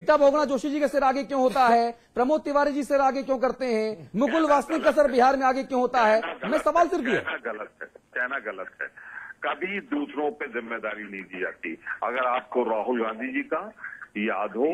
रीता बहुगुणा जोशी जी का सिर आगे क्यों होता है, प्रमोद तिवारी जी सिर आगे क्यों करते हैं, मुकुल वासनिक का सर बिहार में आगे क्यों होता है? मैं सवाल सिर्फ ये कहना गलत है। कभी दूसरों पे जिम्मेदारी नहीं दी जाती। अगर आपको राहुल गांधी जी का याद हो,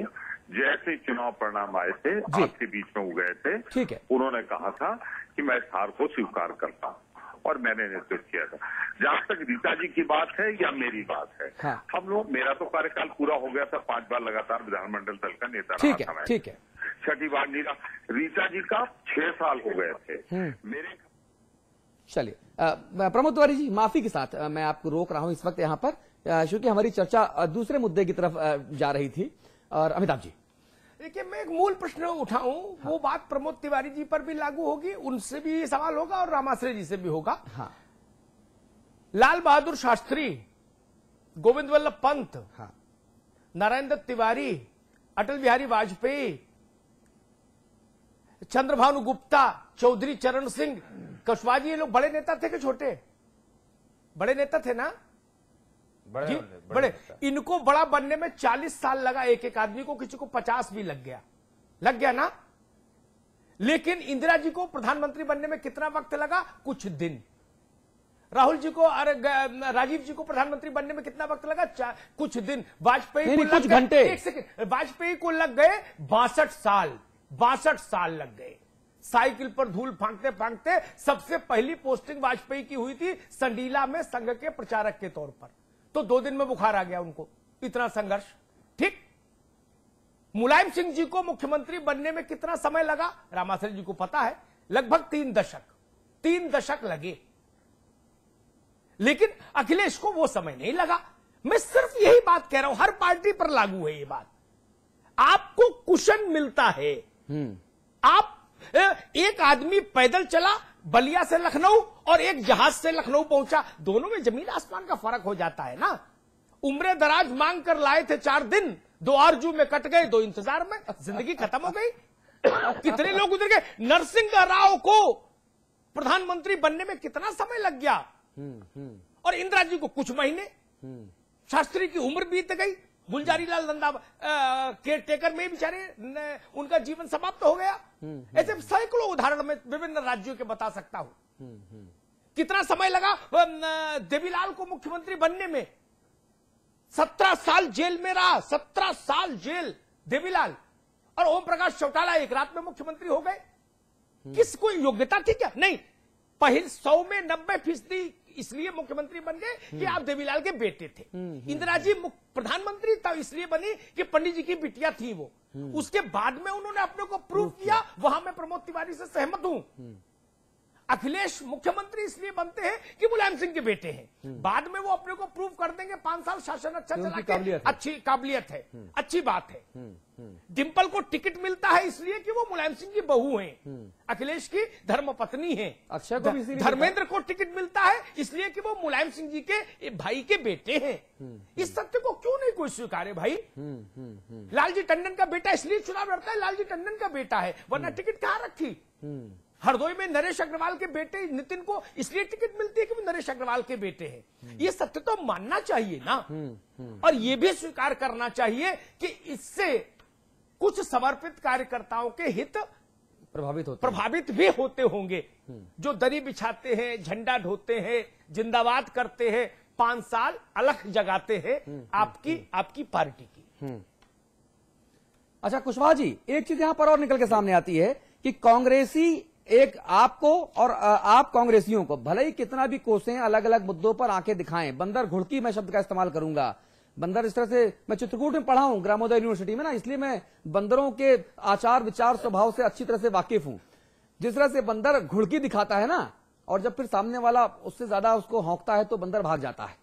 जैसे चुनाव परिणाम आए थे, आपके बीच में वो गए थे, ठीक है, उन्होंने कहा था कि मैं इस हार को स्वीकार करता हूँ और मैंने नेतृत्व किया था। जहां तक रीता जी की बात है या मेरी बात है, हाँ। हम लोग, मेरा तो कार्यकाल पूरा हो गया था, 5 बार लगातार विधानमंडल दल का नेता ठीक रहा था मैं। ठीक है, 6ठी बार नहीं रहा। रीता जी का 6 साल हो गए थे मेरे। चलिए प्रमोद तिवारी जी, माफी के साथ मैं आपको रोक रहा हूं इस वक्त यहाँ पर, क्योंकि हमारी चर्चा दूसरे मुद्दे की तरफ जा रही थी। और अमिताभ जी, देखिए, मैं एक मूल प्रश्न उठाऊं, हाँ। वो बात प्रमोद तिवारी जी पर भी लागू होगी, उनसे भी सवाल होगा और रामाश्रय जी से भी होगा। हाँ। लाल बहादुर शास्त्री, गोविंद वल्लभ पंत, हाँ। नारायण दत्त तिवारी, अटल बिहारी वाजपेयी, चंद्रभानु गुप्ता, चौधरी चरण सिंह, कुशवाहा जी, ये लोग बड़े नेता थे कि छोटे? बड़े नेता थे ना? बड़े। इनको बड़ा बनने में 40 साल लगा, एक एक आदमी को, किसी को 50 भी लग गया ना। लेकिन इंदिरा जी को प्रधानमंत्री बनने में कितना वक्त लगा? कुछ दिन। राहुल जी को, राजीव जी को प्रधानमंत्री बनने में कितना वक्त लगा? कुछ दिन। वाजपेयी को कुछ घंटे। एक सेकंड, वाजपेयी को लग गए 62 साल। 62 साल लग गए। साइकिल पर धूल फांकते फांकते सबसे पहली पोस्टिंग वाजपेयी की हुई थी संडीला में, संघ के प्रचारक के तौर पर। तो 2 दिन में बुखार आ गया उनको, इतना संघर्ष। ठीक। मुलायम सिंह जी को मुख्यमंत्री बनने में कितना समय लगा? रामाश्रय जी को पता है, लगभग 3 दशक लगे। लेकिन अखिलेश को वो समय नहीं लगा। मैं सिर्फ यही बात कह रहा हूं, हर पार्टी पर लागू है ये बात। आपको कुशन मिलता है। आप, एक आदमी पैदल चला बलिया से लखनऊ और एक जहाज से लखनऊ पहुंचा, दोनों में जमीन आसमान का फर्क हो जाता है ना। उम्रे दराज मांग कर लाए थे 4 दिन, 2 आरजू में कट गए, 2 इंतजार में जिंदगी खत्म हो गई। कितने लोग उधर गए। नरसिंह राव को प्रधानमंत्री बनने में कितना समय लग गया, और इंदिरा जी को कुछ महीने। शास्त्री की उम्र बीत गई, गुलजारी लाल नंदा केयर टेकर में बेचारे उनका जीवन समाप्त हो गया। ऐसे सैकड़ों उदाहरण में विभिन्न राज्यों के बता सकता हूं। कितना समय लगा देवीलाल को मुख्यमंत्री बनने में? 17 साल जेल में रहा, 17 साल जेल देवीलाल। और ओम प्रकाश चौटाला एक रात में मुख्यमंत्री हो गए। किस कोई योग्यता थी क्या? नहीं। पहले 100 में 90% इसलिए मुख्यमंत्री बन गए कि आप देवीलाल के बेटे थे। इंदिरा जी प्रधानमंत्री तब इसलिए बनी कि पंडित जी की बिटिया थी वो। उसके बाद में उन्होंने अपने को प्रूव किया। वहां मैं प्रमोद तिवारी से सहमत हूं। अखिलेश मुख्यमंत्री इसलिए बनते हैं कि मुलायम सिंह के बेटे हैं। बाद में वो अपने को प्रूव कर देंगे, 5 साल शासन अच्छा चला के, अच्छी काबिलियत है, अच्छी बात है। डिंपल को टिकट मिलता है इसलिए कि वो मुलायम सिंह की बहू हैं, अखिलेश की धर्मपत्नी है। अक्षय को भी धर्मेंद्र को टिकट मिलता है इसलिए कि वो मुलायम सिंह जी के भाई के बेटे हैं। इस सत्य को क्यों नहीं कोई स्वीकारे भाई? लालजी टंडन का बेटा इसलिए चुनाव लड़ता है, लालजी टंडन का बेटा है, वरना टिकट कहां रखी? हरदोई में नरेश अग्रवाल के बेटे नितिन को इसलिए टिकट मिलती है कि वो नरेश अग्रवाल के बेटे हैं। ये सत्य तो मानना चाहिए ना। और ये भी स्वीकार करना चाहिए कि इससे कुछ समर्पित कार्यकर्ताओं के हित प्रभावित भी होते होंगे, जो दरी बिछाते हैं, झंडा ढोते हैं, जिंदाबाद करते हैं, 5 साल अलख जगाते हैं आपकी पार्टी की। अच्छा कुशवाहा जी, एक चीज यहां पर और निकल के सामने आती है कि कांग्रेसी एक आपको और आप कांग्रेसियों को भले ही कितना भी कोसें, अलग अलग मुद्दों पर आंखें दिखाएं, बंदर घुड़की मैं शब्द का इस्तेमाल करूंगा। बंदर इस तरह से, मैं चित्रकूट में पढ़ा हूं ग्रामोदय यूनिवर्सिटी में ना, इसलिए मैं बंदरों के आचार विचार स्वभाव से अच्छी तरह से वाकिफ हूं। जिस तरह से बंदर घुड़की दिखाता है ना, और जब फिर सामने वाला उससे ज्यादा उसको हौंकता है तो बंदर भाग जाता है।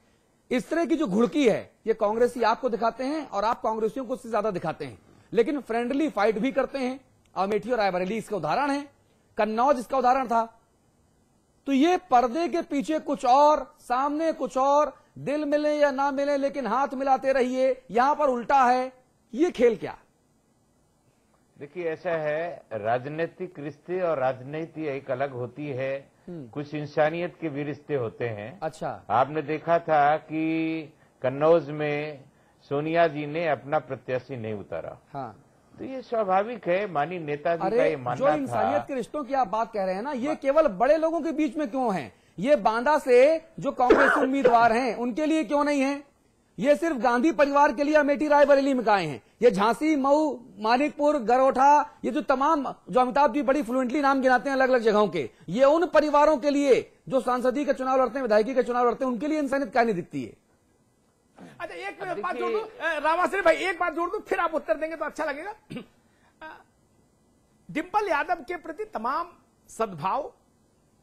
इस तरह की जो घुड़की है ये कांग्रेसी आपको दिखाते हैं और आप कांग्रेसियों को उससे ज्यादा दिखाते हैं, लेकिन फ्रेंडली फाइट भी करते हैं। अमेठी और रायबरेली इसका उदाहरण है, कन्नौज इसका उदाहरण था। तो ये पर्दे के पीछे कुछ और, सामने कुछ और, दिल मिले या ना मिले लेकिन हाथ मिलाते रहिए, यहां पर उल्टा है। ये खेल क्या? देखिए, ऐसा है, राजनीतिक रिश्ते और राजनीति एक अलग होती है, कुछ इंसानियत के भी रिश्ते होते हैं। अच्छा, आपने देखा था कि कन्नौज में सोनिया जी ने अपना प्रत्याशी नहीं उतारा। हाँ, तो ये स्वाभाविक है, माननीय नेताजी का ये अरे मानना जो था। इंसानियत के रिश्तों की आप बात कह रहे हैं ना, ये केवल बड़े लोगों के बीच में क्यों है? ये बांदा से जो कांग्रेसी उम्मीदवार हैं उनके लिए क्यों नहीं है? ये सिर्फ गांधी परिवार के लिए अमेठी रायबरेली में आए हैं। ये झांसी, मऊ, मानिकपुर, गरोठा, ये जो तमाम जो अमिताभ जी बड़ी फ्लुएंटली नाम गिनाते हैं अलग अलग जगहों के, ये उन परिवारों के लिए जो सांसदीय के चुनाव लड़ते हैं, विधायकी के चुनाव लड़ते हैं, उनके लिए इंसानियत क्या नहीं दिखती है? अच्छा, एक बात जोड़ दो रामाश्री भाई, एक बात जोड़ दो, फिर आप उत्तर देंगे तो अच्छा लगेगा। डिंपल यादव के प्रति तमाम सद्भाव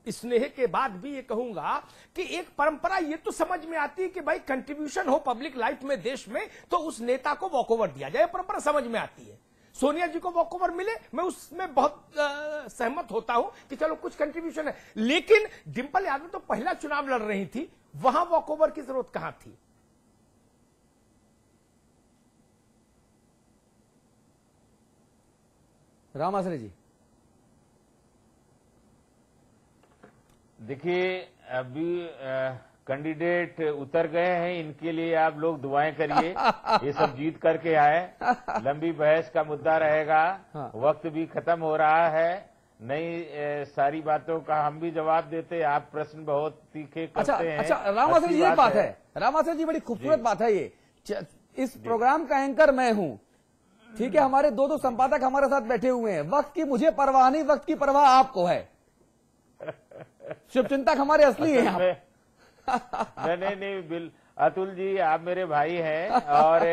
स्नेह के बाद भी ये कहूंगा कि एक परंपरा ये तो समझ में आती है कि भाई कंट्रीब्यूशन हो पब्लिक लाइफ में, देश में, तो उस नेता को वॉकओवर दिया जाए, परंपरा समझ में आती है। सोनिया जी को वॉकओवर मिले, मैं उसमें बहुत सहमत होता हूं कि चलो कुछ कंट्रीब्यूशन है, लेकिन डिंपल यादव तो पहला चुनाव लड़ रही थी, वहां वॉकओवर की जरूरत कहां थी? रामाश्री जी, देखिए अभी कैंडिडेट उतर गए हैं, इनके लिए आप लोग दुआएं करिए। ये सब जीत करके आए। लंबी बहस का मुद्दा रहेगा। हाँ। वक्त भी खत्म हो रहा है। नई सारी बातों का हम भी जवाब देते, आप प्रश्न बहुत तीखे करते हैं। अच्छा, रामाश्री जी, एक बात है, रामाश्री जी, बड़ी खूबसूरत बात है ये। इस प्रोग्राम का एंकर मैं हूं, ठीक है, हमारे दो संपादक हमारे साथ बैठे हुए हैं। वक्त की मुझे परवाह नहीं, वक्त की परवाह आपको है। शुभचिंतक हमारे असली हैं आप। नहीं, अतुल जी, आप मेरे भाई हैं और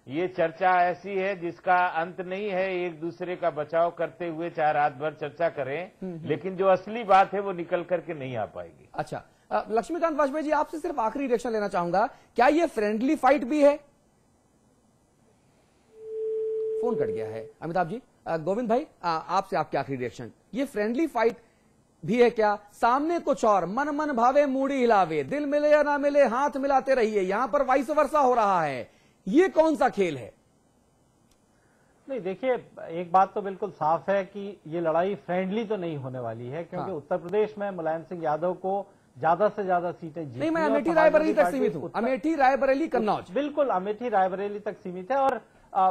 ये चर्चा ऐसी है जिसका अंत नहीं है। एक दूसरे का बचाव करते हुए चाहे रात भर चर्चा करें, लेकिन जो असली बात है वो निकल करके नहीं आ पाएगी। अच्छा, लक्ष्मीकांत वाजपेयी जी, आपसे सिर्फ आखिरी रिएक्शन लेना चाहूंगा, क्या ये फ्रेंडली फाइट भी है? फोन कट गया है अमिताभ जी। गोविंद भाई, आपसे आपके आखिरी रिएक्शन, ये फ्रेंडली फाइट भी है क्या? सामने कुछ और, मन मन भावे मूड़ी हिलावे, दिल मिले या ना मिले हाथ मिलाते रहिए, यहां पर वाइस वर्सा हो रहा है। ये कौन सा खेल है? नहीं, देखिए, एक बात तो बिल्कुल साफ है कि ये लड़ाई फ्रेंडली तो नहीं होने वाली है, क्योंकि उत्तर प्रदेश में मुलायम सिंह यादव को ज्यादा से ज्यादा सीटें जीतनी। नहीं, मैं अमेठी रायबरेली तक सीमित हूं, अमेठी रायबरेली कन्नौज। बिल्कुल, अमेठी रायबरेली तक सीमित है। और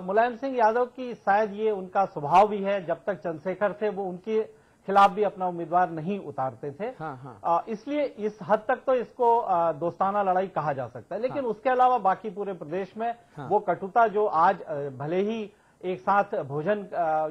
मुलायम सिंह यादव की शायद ये उनका स्वभाव भी है, जब तक चंद्रशेखर थे वो उनके खिलाफ भी अपना उम्मीदवार नहीं उतारते थे। इसलिए इस हद तक तो इसको दोस्ताना लड़ाई कहा जा सकता है। लेकिन उसके अलावा बाकी पूरे प्रदेश में वो कटुता जो आज भले ही एक साथ भोजन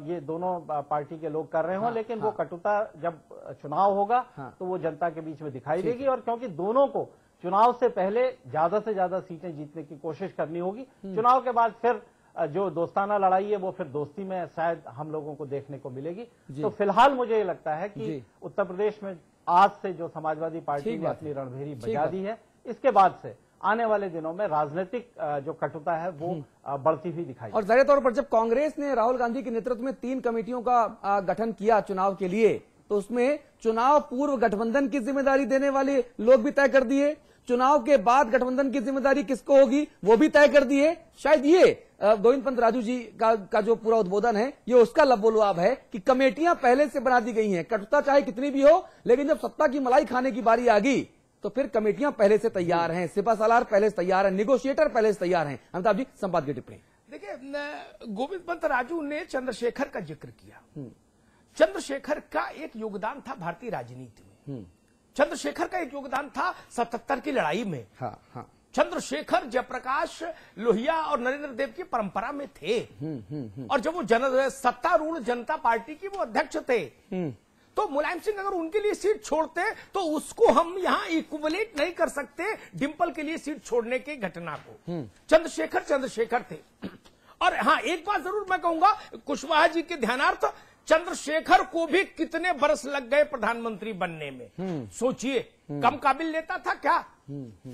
ये दोनों पार्टी के लोग कर रहे हों, लेकिन वो कटुता जब चुनाव होगा तो वो जनता के बीच में दिखाई देगी। और क्योंकि दोनों को चुनाव से पहले ज्यादा से ज्यादा सीटें जीतने की कोशिश करनी होगी, चुनाव के बाद फिर जो दोस्ताना लड़ाई है वो फिर दोस्ती में शायद हम लोगों को देखने को मिलेगी। तो फिलहाल मुझे ये लगता है कि उत्तर प्रदेश में आज से जो समाजवादी पार्टी ने अपनी रणभेरी बजा दी है, इसके बाद से आने वाले दिनों में राजनीतिक जो कटुता है वो बढ़ती हुई दिखाई। और जाहिर तौर पर जब कांग्रेस ने राहुल गांधी के नेतृत्व में 3 कमेटियों का गठन किया चुनाव के लिए, तो उसमें चुनाव पूर्व गठबंधन की जिम्मेदारी देने वाले लोग भी तय कर दिए, चुनाव के बाद गठबंधन की जिम्मेदारी किसको होगी वो भी तय कर दिए। शायद ये गोविंद पंत राजू जी का जो पूरा उद्बोधन है, ये उसका लबोलुआब है कि कमेटियां पहले से बना दी गई हैं, कटुता चाहे कितनी भी हो, लेकिन जब सत्ता की मलाई खाने की बारी आ गई तो फिर कमेटियां पहले से तैयार हैं, सिपहसालार पहले से तैयार है, नेगोशिएटर पहले से तैयार हैं। अमिताभ जी, संपादकीय टिप्पणी। देखिए, गोविंद पंत राजू ने चंद्रशेखर का जिक्र किया। चंद्रशेखर का एक योगदान था भारतीय राजनीति में। चंद्रशेखर का एक योगदान था 77 की लड़ाई में। चंद्रशेखर जयप्रकाश लोहिया और नरेंद्र देव की परंपरा में थे। और जब वो सत्तारूढ़ जनता पार्टी की वो अध्यक्ष थे, तो मुलायम सिंह अगर उनके लिए सीट छोड़ते तो उसको हम यहां इक्विवेलेंट नहीं कर सकते डिंपल के लिए सीट छोड़ने की घटना को। चंद्रशेखर थे। और हाँ, एक बात जरूर मैं कहूंगा, कुशवाहा जी के ध्यानार्थ, चंद्रशेखर को भी कितने बरस लग गए प्रधानमंत्री बनने में। सोचिए, कम काबिल नेता था क्या?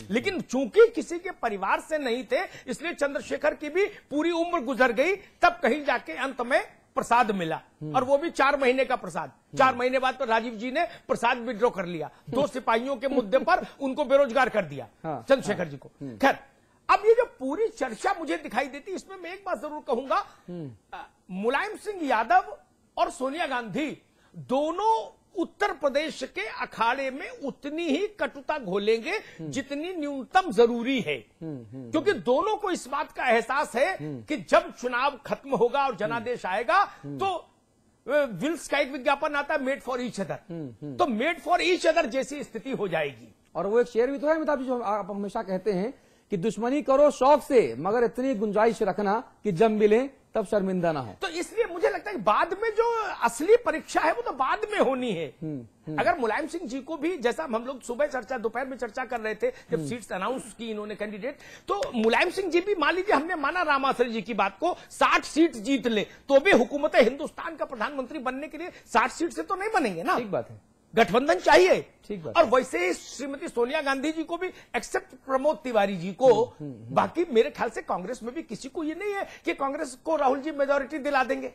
लेकिन चूंकि किसी के परिवार से नहीं थे, इसलिए चंद्रशेखर की भी पूरी उम्र गुजर गई, तब कहीं जाके अंत में प्रसाद मिला, और वो भी 4 महीने का प्रसाद। 4 महीने बाद तो राजीव जी ने प्रसाद विड्रॉ कर लिया। 2 सिपाहियों के मुद्दे पर उनको बेरोजगार कर दिया चंद्रशेखर जी को। खैर, अब ये जो पूरी चर्चा मुझे दिखाई देती, इसमें मैं एक बात जरूर कहूंगा, मुलायम सिंह यादव और सोनिया गांधी दोनों उत्तर प्रदेश के अखाड़े में उतनी ही कटुता घोलेंगे जितनी न्यूनतम जरूरी है, क्योंकि दोनों को इस बात का एहसास है कि जब चुनाव खत्म होगा और जनादेश आएगा तो विल्स का एक विज्ञापन आता है, मेड फॉर ईच अदर, तो मेड फॉर ईच अदर जैसी स्थिति हो जाएगी। और वो एक शेर भी तो है अमिताभ जी, जो आप हमेशा कहते हैं कि दुश्मनी करो शौक से, मगर इतनी गुंजाइश रखना कि जब मिले तब शर्मिंदा ना हो। तो इसलिए मुझे लगता है कि बाद में जो असली परीक्षा है वो तो बाद में होनी है। अगर मुलायम सिंह जी को भी, जैसा हम लोग सुबह चर्चा, दोपहर में चर्चा कर रहे थे जब सीट्स अनाउंस की इन्होंने कैंडिडेट, तो मुलायम सिंह जी भी, मान लीजिए हमने माना रामाश्री जी की बात को, 60 सीट जीत ले तो भी हुकूमत हिंदुस्तान का प्रधानमंत्री बनने के लिए 60 सीट से तो नहीं बनेंगे ना। ठीक बात है, गठबंधन चाहिए। ठीक बात। और वैसे ही श्रीमती सोनिया गांधी जी को भी, एक्सेप्ट प्रमोद तिवारी जी को, बाकी मेरे ख्याल से कांग्रेस में भी किसी को ये नहीं है कि कांग्रेस को राहुल जी मेजोरिटी दिला देंगे,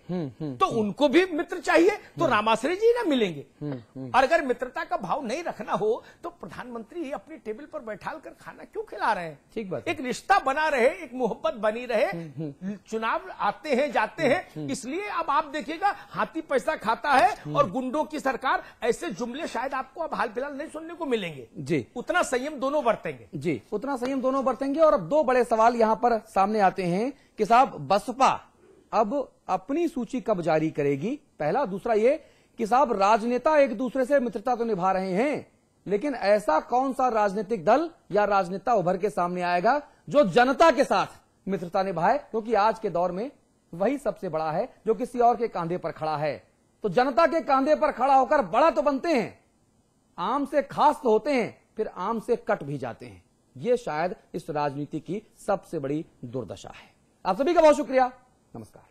तो उनको भी मित्र चाहिए, तो रामाश्री जी ना मिलेंगे। और अगर मित्रता का भाव नहीं रखना हो तो प्रधानमंत्री अपनी टेबल पर बैठाल कर खाना क्यों खिला रहे हैं? ठीक बात। एक रिश्ता बना रहे, एक मोहब्बत बनी रहे। चुनाव आते हैं जाते हैं, इसलिए अब आप देखिएगा हाथी पैसा खाता है और गुंडों की सरकार, ऐसे जुमले शायद आपको अब हाल फिलहाल नहीं सुनने को मिलेंगे जी। उतना संयम दोनों बरतेंगे जी, उतना संयम दोनों बरतेंगे। और अब दो बड़े सवाल यहां पर सामने आते हैं कि साहब बसपा अब अपनी सूची कब जारी करेगी, पहला। दूसरा ये कि साहब राजनेता एक दूसरे से मित्रता तो निभा रहे हैं, लेकिन ऐसा कौन सा राजनीतिक दल या राजनेता उभर के सामने आएगा जो जनता के साथ मित्रता निभाए, क्योंकि आज के दौर में वही सबसे बड़ा है जो किसी और के कांधे पर खड़ा है। तो जनता के कांधे पर खड़ा होकर बड़ा तो बनते हैं, आम से खास तो होते हैं, फिर आम से कट भी जाते हैं। यह शायद इस राजनीति की सबसे बड़ी दुर्दशा है। आप सभी का बहुत शुक्रिया, नमस्कार।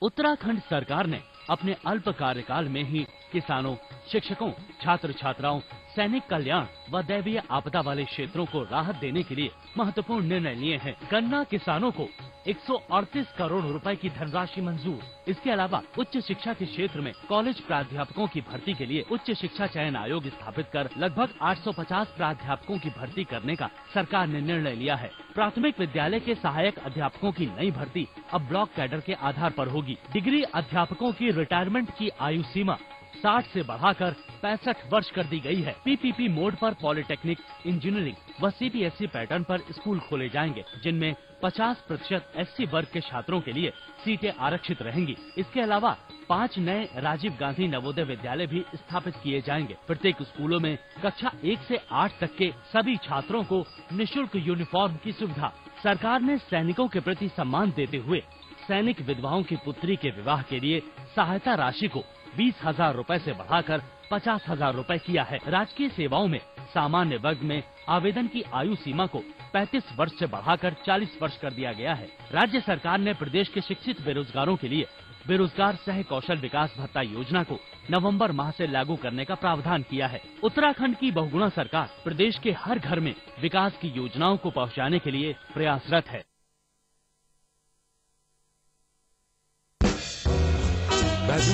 उत्तराखंड सरकार ने अपने अल्प कार्यकाल में ही किसानों, शिक्षकों, छात्र छात्राओं, सैनिक कल्याण व दैवीय आपदा वाले क्षेत्रों को राहत देने के लिए महत्वपूर्ण निर्णय लिए हैं। गन्ना किसानों को 138 करोड़ रुपए की धनराशि मंजूर। इसके अलावा उच्च शिक्षा के क्षेत्र में कॉलेज प्राध्यापकों की भर्ती के लिए उच्च शिक्षा चयन आयोग स्थापित कर लगभग 850 प्राध्यापकों की भर्ती करने का सरकार ने निर्णय लिया है। प्राथमिक विद्यालय के सहायक अध्यापकों की नई भर्ती अब ब्लॉक कैडर के आधार पर होगी। डिग्री अध्यापकों की रिटायरमेंट की आयु सीमा 60 से बढ़ाकर 65 वर्ष कर दी गई है। पीपीपी मोड पर पॉलिटेक्निक, इंजीनियरिंग व सीबीएसई पैटर्न पर स्कूल खोले जाएंगे, जिनमें 50% एससी वर्ग के छात्रों के लिए सीटें आरक्षित रहेंगी। इसके अलावा 5 नए राजीव गांधी नवोदय विद्यालय भी स्थापित किए जाएंगे। प्रत्येक स्कूलों में कक्षा 1 से 8 तक के सभी छात्रों को निःशुल्क यूनिफॉर्म की सुविधा। सरकार ने सैनिकों के प्रति सम्मान देते हुए सैनिक विधवाओं की पुत्री के विवाह के लिए सहायता राशि को 20,000 रूपए से बढ़ाकर 50,000 रूपए किया है। राजकीय सेवाओं में सामान्य वर्ग में आवेदन की आयु सीमा को 35 वर्ष से बढ़ाकर 40 वर्ष कर दिया गया है। राज्य सरकार ने प्रदेश के शिक्षित बेरोजगारों के लिए बेरोजगार सह कौशल विकास भत्ता योजना को नवंबर माह से लागू करने का प्रावधान किया है। उत्तराखंड की बहुगुणा सरकार प्रदेश के हर घर में विकास की योजनाओं को पहुँचाने के लिए प्रयासरत है।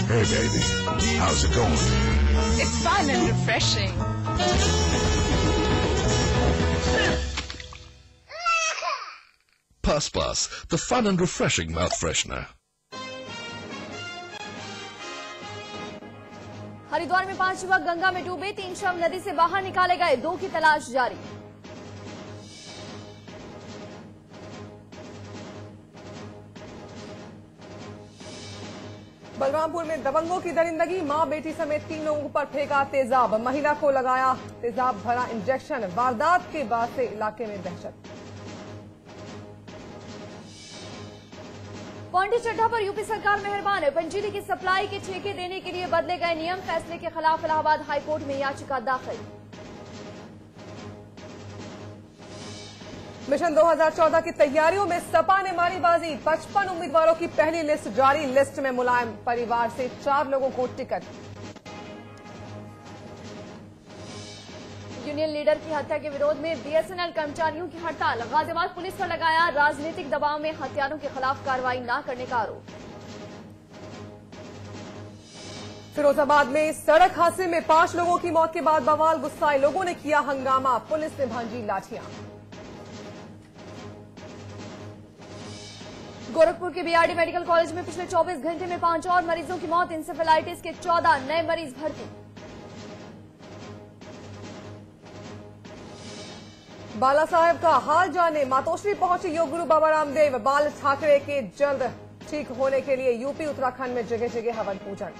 Hey baby, how's it going? It's fun and refreshing. Puss Puss, the fun and refreshing mouth freshener. Haridwar में 5 युवक गंगा में डूबे, 3 शव नदी से बाहर निकाले गए, 2 की तलाश जारी। बलरामपुर में दबंगों की दरिंदगी, मां बेटी समेत 3 लोगों पर फेंका तेजाब, महिला को लगाया तेजाब भरा इंजेक्शन। वारदात के बाद से इलाके में दहशत। पौंडी चड्ढा पर यूपी सरकार मेहरबान है, पंजीरी की सप्लाई के ठेके देने के लिए बदले गए नियम, फैसले के खिलाफ इलाहाबाद हाईकोर्ट में याचिका दाखिल। मिशन 2014 की तैयारियों में सपा ने मारी बाजी, 55 उम्मीदवारों की पहली लिस्ट जारी। लिस्ट में मुलायम परिवार से 4 लोगों को टिकट। यूनियन लीडर की हत्या के विरोध में बीएसएनएल कर्मचारियों की हड़ताल, गाजियाबाद पुलिस पर लगाया राजनीतिक दबाव में हत्यारों के खिलाफ कार्रवाई न करने का आरोप। फिरोजाबाद में सड़क हादसे में 5 लोगों की मौत के बाद बवाल, गुस्साए लोगों ने किया हंगामा, पुलिस ने भांजी लाठियां। गोरखपुर के बीआरडी मेडिकल कॉलेज में पिछले 24 घंटे में 5 और मरीजों की मौत। इंसेफेलाइटिस के 14 नए मरीज भर्ती। बाला साहेब का हाल जाने मातोश्री पहुंचे योग गुरु बाबा रामदेव। बाल ठाकरे के जल्द ठीक होने के लिए यूपी उत्तराखंड में जगह जगह हवन पूजन।